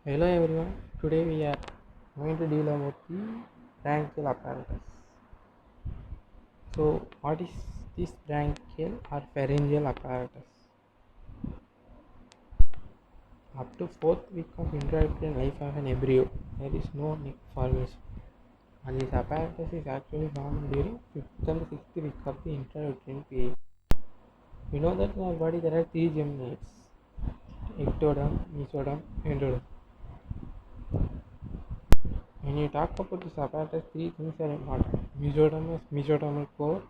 Hello everyone, today we are going to deal about the branchial apparatus. So, what is this branchial or pharyngeal apparatus? Up to 4th week of intrauterine life of an embryo, there is no neck formation, and this apparatus is actually formed during 5th and 6th week of the intrauterine period. We know that in our body there are 3 gametes: ectoderm, mesoderm, endoderm. When you talk about this apparatus, 3 things are important: mesoderm, mesodermal core,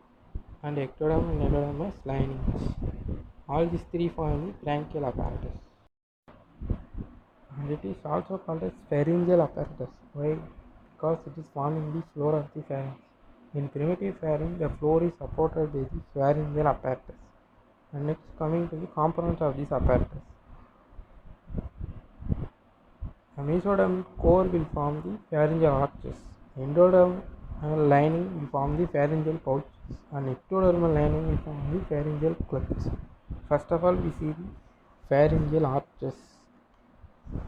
and ectoderm and endodermal linings. All these 3 form the branchial apparatus. And it is also called as pharyngeal apparatus. Why? Because it is formed in the floor of the pharynx. In primitive pharynx, the floor is supported by the pharyngeal apparatus. And next, coming to the components of this apparatus. The mesodermal core will form the pharyngeal arches. Endodermal lining will form the pharyngeal pouches, and ectodermal lining will form the pharyngeal clefts. First of all, we see the pharyngeal arches.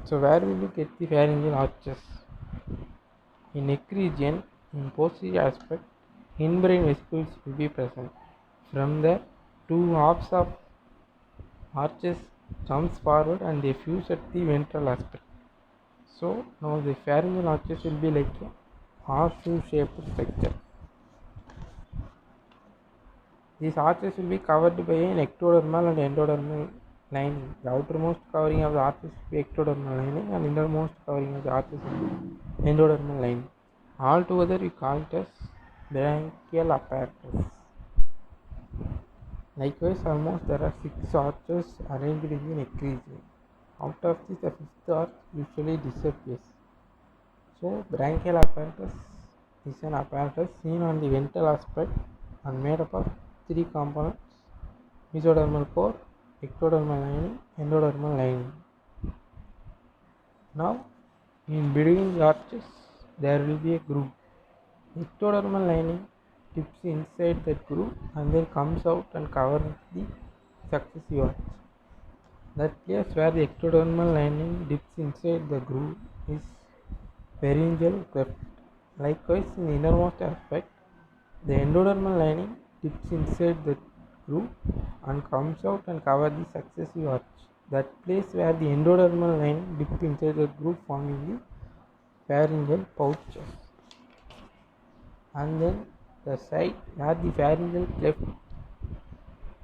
So, where will you get the pharyngeal arches? In neck region, in posterior aspect, hindbrain vesicles will be present. From there, two halves of arches jumps forward and they fuse at the ventral aspect. So now the pharyngeal arches will be like a horseshoe shaped structure. These arches will be covered by an ectodermal and endodermal lining. The outermost covering of the arches will be ectodermal lining, and innermost covering of the arches will be endodermal lining. Altogether we call it as branchial apparatus. Likewise, almost there are 6 arches arranged in the neck region. Out of this, the 5th arch usually disappears. So, branchial apparatus is an apparatus seen on the ventral aspect and made up of 3 components: mesodermal core, ectodermal lining, endodermal lining. Now, in between the arches, there will be a groove. Ectodermal lining dips inside that groove and then comes out and covers the successive arch. That place where the ectodermal lining dips inside the groove is pharyngeal cleft. Likewise, in the innermost aspect, the endodermal lining dips inside the groove and comes out and covers the successive arch. That place where the endodermal lining dips inside the groove forming the pharyngeal pouches. And then the side where the pharyngeal cleft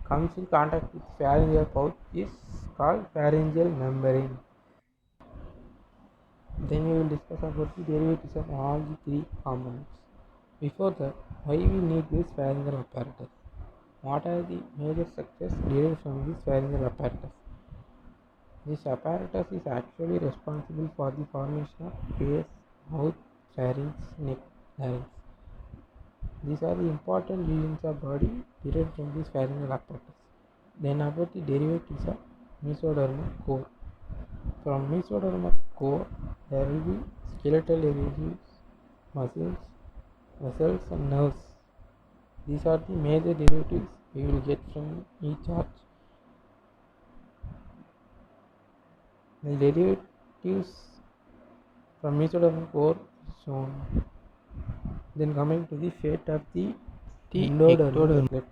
comes in contact with pharyngeal pouch is called pharyngeal membrane. Then we will discuss about the derivatives of all the 3 components. Before that, why we need this pharyngeal apparatus? What are the major structures derived from this pharyngeal apparatus? This apparatus is actually responsible for the formation of face, mouth, pharynx, neck, larynx. These are the important regions of body derived from this pharyngeal apparatus. Then about the derivatives of mesodermal core. From mesodermal core, there will be skeletal tissues, muscles, vessels, and nerves. These are the major derivatives we will get from each arch. The derivatives from mesodermal core is shown. Then coming to the fate of the endodermal cleft.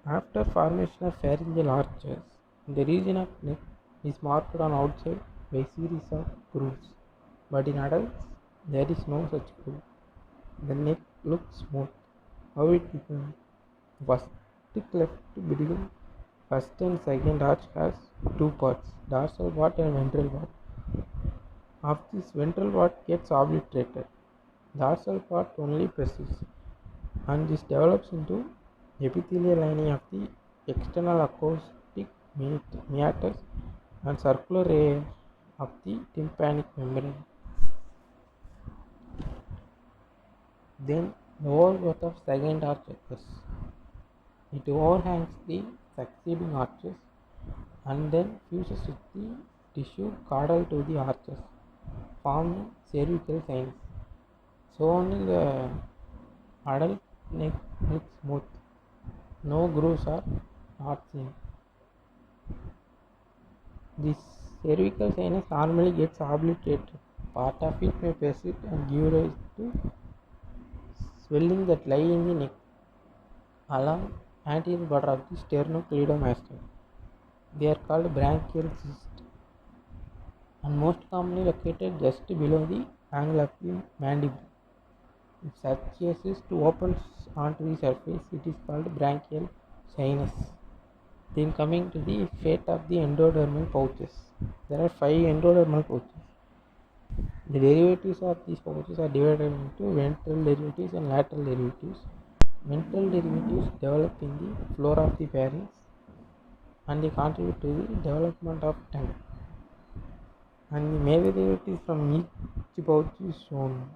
After formation of pharyngeal arches, the region of neck is marked on outside by series of grooves, but in adults there is no such groove. The neck looks smooth. How it becomes? First cleft between first and second arch has 2 parts: dorsal part and ventral part. Of this, ventral part gets obliterated. Dorsal part only persists, and this develops into epithelial lining of the external acoustic meatus and circular layer of the tympanic membrane. Then the overgrowth of second arch occurs. It overhangs the succeeding arches and then fuses with the tissue caudal to the arches, forming cervical sinus. So only the adult neck looks smooth. No grooves are not seen. This Cervical sinus normally gets obliterated. Part of it may persist and give rise to swelling that lie in the neck along anterior border of the sternocleidomastoid. They are called branchial cysts and most commonly located just below the angle of the mandible. If such a cyst opens onto the surface, it is called branchial sinus. Then coming to the fate of the endodermal pouches. There are 5 endodermal pouches. The derivatives of these pouches are divided into ventral derivatives and lateral derivatives. Ventral derivatives develop in the floor of the pharynx and they contribute to the development of tongue. And the major derivatives from each pouch is shown.